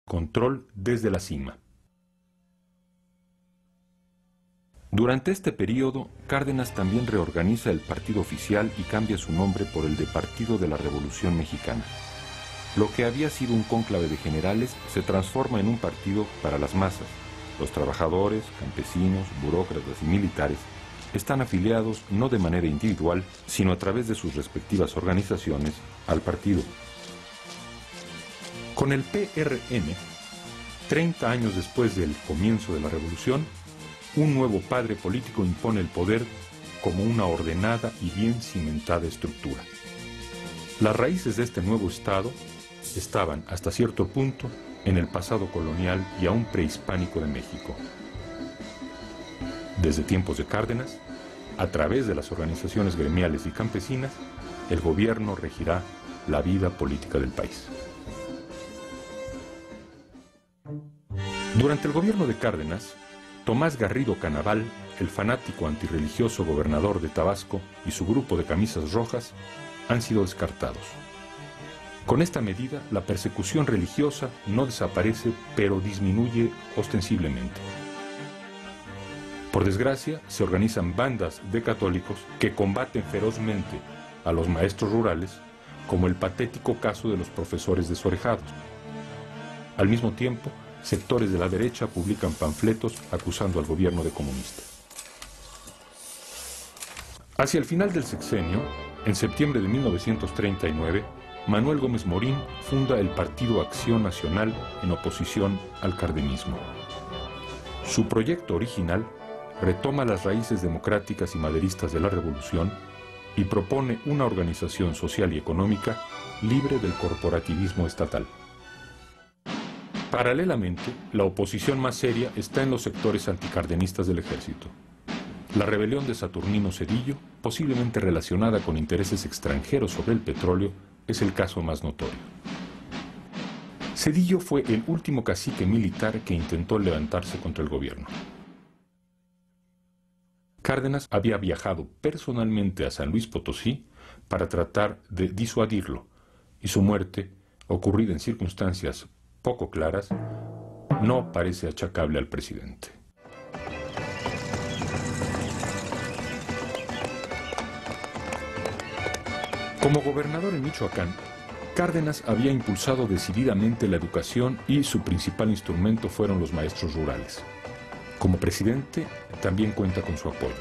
control desde la cima. Durante este periodo, Cárdenas también reorganiza el partido oficial y cambia su nombre por el de Partido de la Revolución Mexicana. Lo que había sido un cónclave de generales se transforma en un partido para las masas. Los trabajadores, campesinos, burócratas y militares están afiliados no de manera individual, sino a través de sus respectivas organizaciones al partido. Con el PRM, 30 años después del comienzo de la revolución, un nuevo padre político impone el poder como una ordenada y bien cimentada estructura. Las raíces de este nuevo Estado estaban, hasta cierto punto, en el pasado colonial y aún prehispánico de México. Desde tiempos de Cárdenas, a través de las organizaciones gremiales y campesinas, el gobierno regirá la vida política del país. Durante el gobierno de Cárdenas, Tomás Garrido Canaval, el fanático antirreligioso gobernador de Tabasco, y su grupo de camisas rojas han sido descartados. Con esta medida, la persecución religiosa no desaparece, pero disminuye ostensiblemente. Por desgracia, se organizan bandas de católicos que combaten ferozmente a los maestros rurales, como el patético caso de los profesores desorejados. Al mismo tiempo, sectores de la derecha publican panfletos acusando al gobierno de comunista. Hacia el final del sexenio, en septiembre de 1939, Manuel Gómez Morín funda el Partido Acción Nacional en oposición al cardenismo. Su proyecto original retoma las raíces democráticas y maderistas de la revolución y propone una organización social y económica libre del corporativismo estatal. Paralelamente, la oposición más seria está en los sectores anticardenistas del ejército. La rebelión de Saturnino Cedillo, posiblemente relacionada con intereses extranjeros sobre el petróleo, es el caso más notorio. Cedillo fue el último cacique militar que intentó levantarse contra el gobierno. Cárdenas había viajado personalmente a San Luis Potosí para tratar de disuadirlo, y su muerte, ocurrida en circunstancias poco claras, no parece achacable al presidente. Como gobernador en Michoacán, Cárdenas había impulsado decididamente la educación y su principal instrumento fueron los maestros rurales. Como presidente, también cuenta con su apoyo.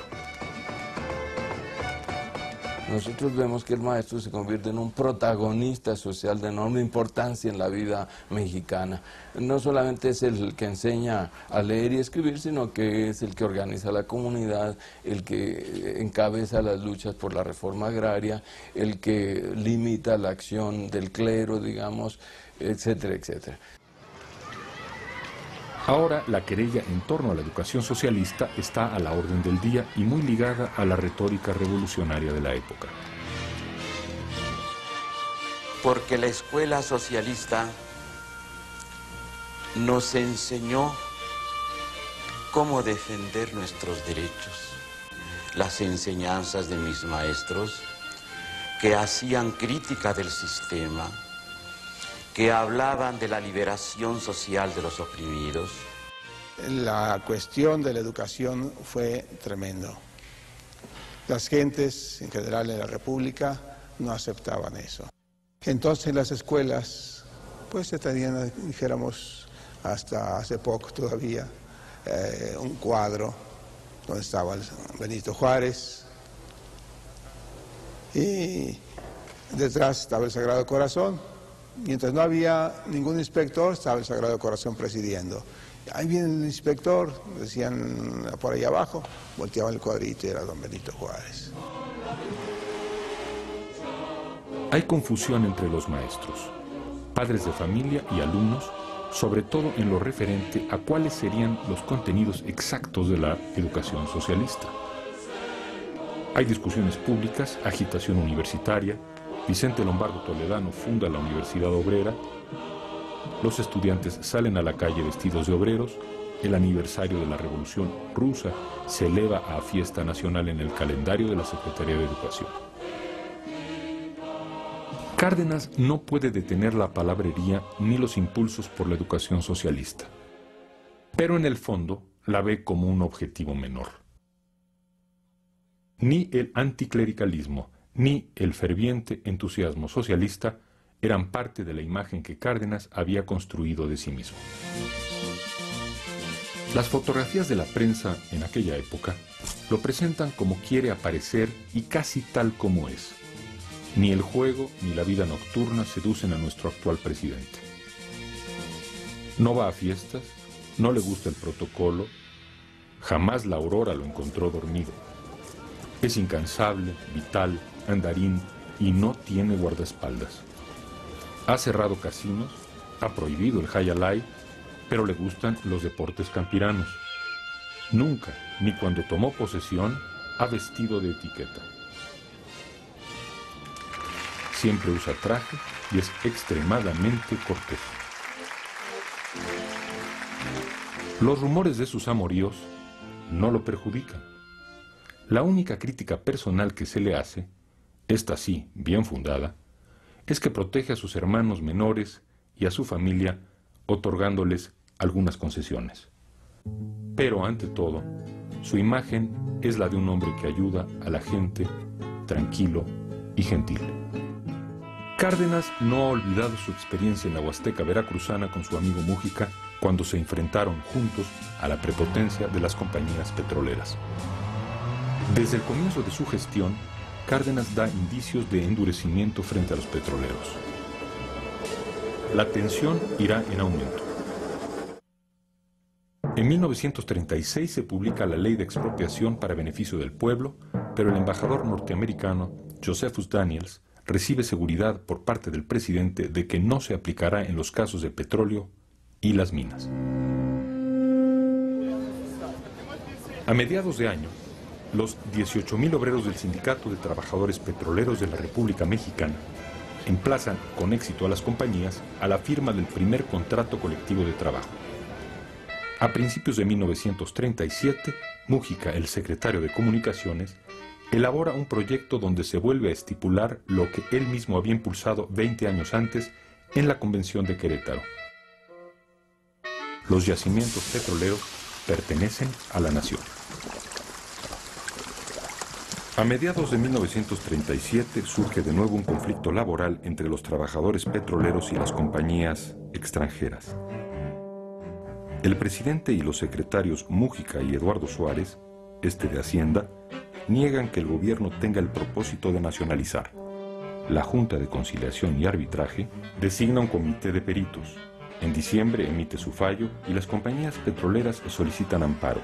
Nosotros vemos que el maestro se convierte en un protagonista social de enorme importancia en la vida mexicana. No solamente es el que enseña a leer y escribir, sino que es el que organiza la comunidad, el que encabeza las luchas por la reforma agraria, el que limita la acción del clero, digamos, etcétera, etcétera. Ahora, la querella en torno a la educación socialista está a la orden del día y muy ligada a la retórica revolucionaria de la época. Porque la escuela socialista nos enseñó cómo defender nuestros derechos. Las enseñanzas de mis maestros que hacían crítica del sistema, que hablaban de la liberación social de los oprimidos. La cuestión de la educación fue tremendo. Las gentes en general en la República no aceptaban eso. Entonces las escuelas, pues se tenían, dijéramos, hasta hace poco todavía, un cuadro donde estaba Benito Juárez y detrás estaba el Sagrado Corazón. Mientras no había ningún inspector, estaba el Sagrado Corazón presidiendo. Ahí viene el inspector, decían por ahí abajo, volteaban el cuadrito y era don Benito Juárez. Hay confusión entre los maestros, padres de familia y alumnos, sobre todo en lo referente a cuáles serían los contenidos exactos de la educación socialista. Hay discusiones públicas, agitación universitaria. Vicente Lombardo Toledano funda la Universidad Obrera, los estudiantes salen a la calle vestidos de obreros, el aniversario de la Revolución Rusa se eleva a fiesta nacional en el calendario de la Secretaría de Educación. Cárdenas no puede detener la palabrería ni los impulsos por la educación socialista, pero en el fondo la ve como un objetivo menor. Ni el anticlericalismo ni el ferviente entusiasmo socialista eran parte de la imagen que Cárdenas había construido de sí mismo. Las fotografías de la prensa en aquella época lo presentan como quiere aparecer y casi tal como es. Ni el juego ni la vida nocturna seducen a nuestro actual presidente. No va a fiestas, no le gusta el protocolo, jamás la aurora lo encontró dormido. Es incansable, vital, andarín y no tiene guardaespaldas. Ha cerrado casinos, ha prohibido el high alay, pero le gustan los deportes campiranos. Nunca, ni cuando tomó posesión, ha vestido de etiqueta. Siempre usa traje y es extremadamente cortés. Los rumores de sus amoríos no lo perjudican. La única crítica personal que se le hace, esta sí, bien fundada, es que protege a sus hermanos menores y a su familia, otorgándoles algunas concesiones. Pero ante todo, su imagen es la de un hombre que ayuda a la gente, tranquilo y gentil. Cárdenas no ha olvidado su experiencia en la Huasteca veracruzana con su amigo Múgica cuando se enfrentaron juntos a la prepotencia de las compañías petroleras. Desde el comienzo de su gestión, Cárdenas da indicios de endurecimiento frente a los petroleros. La tensión irá en aumento. En 1936 se publica la Ley de Expropiación para beneficio del pueblo, pero el embajador norteamericano Josephus Daniels recibe seguridad por parte del presidente de que no se aplicará en los casos de petróleo y las minas. A mediados de año, los 18,000 obreros del Sindicato de Trabajadores Petroleros de la República Mexicana emplazan con éxito a las compañías a la firma del primer contrato colectivo de trabajo. A principios de 1937, Múgica, el secretario de Comunicaciones, elabora un proyecto donde se vuelve a estipular lo que él mismo había impulsado 20 años antes en la Convención de Querétaro. Los yacimientos petroleros pertenecen a la nación. A mediados de 1937 surge de nuevo un conflicto laboral entre los trabajadores petroleros y las compañías extranjeras. El presidente y los secretarios Múgica y Eduardo Suárez, este de Hacienda, niegan que el gobierno tenga el propósito de nacionalizar. La Junta de Conciliación y Arbitraje designa un comité de peritos. En diciembre emite su fallo y las compañías petroleras solicitan amparo.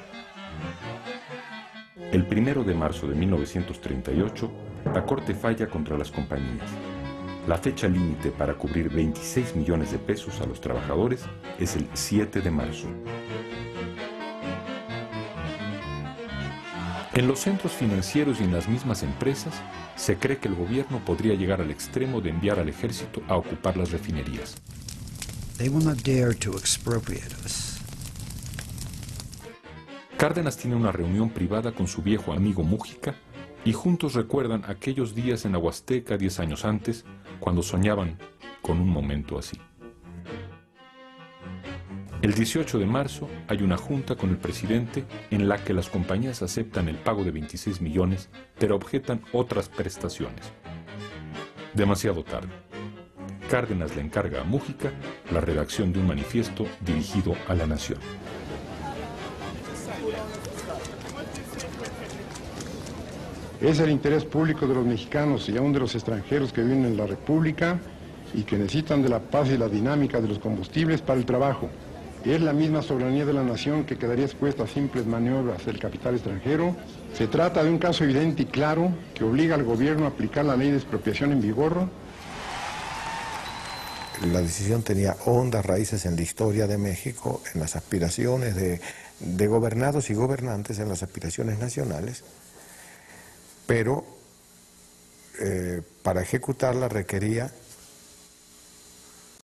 El 1 de marzo de 1938, la Corte falla contra las compañías. La fecha límite para cubrir 26 millones de pesos a los trabajadores es el 7 de marzo. En los centros financieros y en las mismas empresas, se cree que el gobierno podría llegar al extremo de enviar al ejército a ocupar las refinerías. They will not dare to expropriate us. Cárdenas tiene una reunión privada con su viejo amigo Múgica y juntos recuerdan aquellos días en la Huasteca 10 años antes, cuando soñaban con un momento así. El 18 de marzo hay una junta con el presidente en la que las compañías aceptan el pago de 26 millones, pero objetan otras prestaciones. Demasiado tarde. Cárdenas le encarga a Múgica la redacción de un manifiesto dirigido a la nación. Es el interés público de los mexicanos y aún de los extranjeros que viven en la República y que necesitan de la paz y la dinámica de los combustibles para el trabajo. Es la misma soberanía de la nación que quedaría expuesta a simples maniobras del capital extranjero. Se trata de un caso evidente y claro que obliga al gobierno a aplicar la ley de expropiación en vigor. La decisión tenía hondas raíces en la historia de México, en las aspiraciones de gobernados y gobernantes, en las aspiraciones nacionales, pero para ejecutarla requería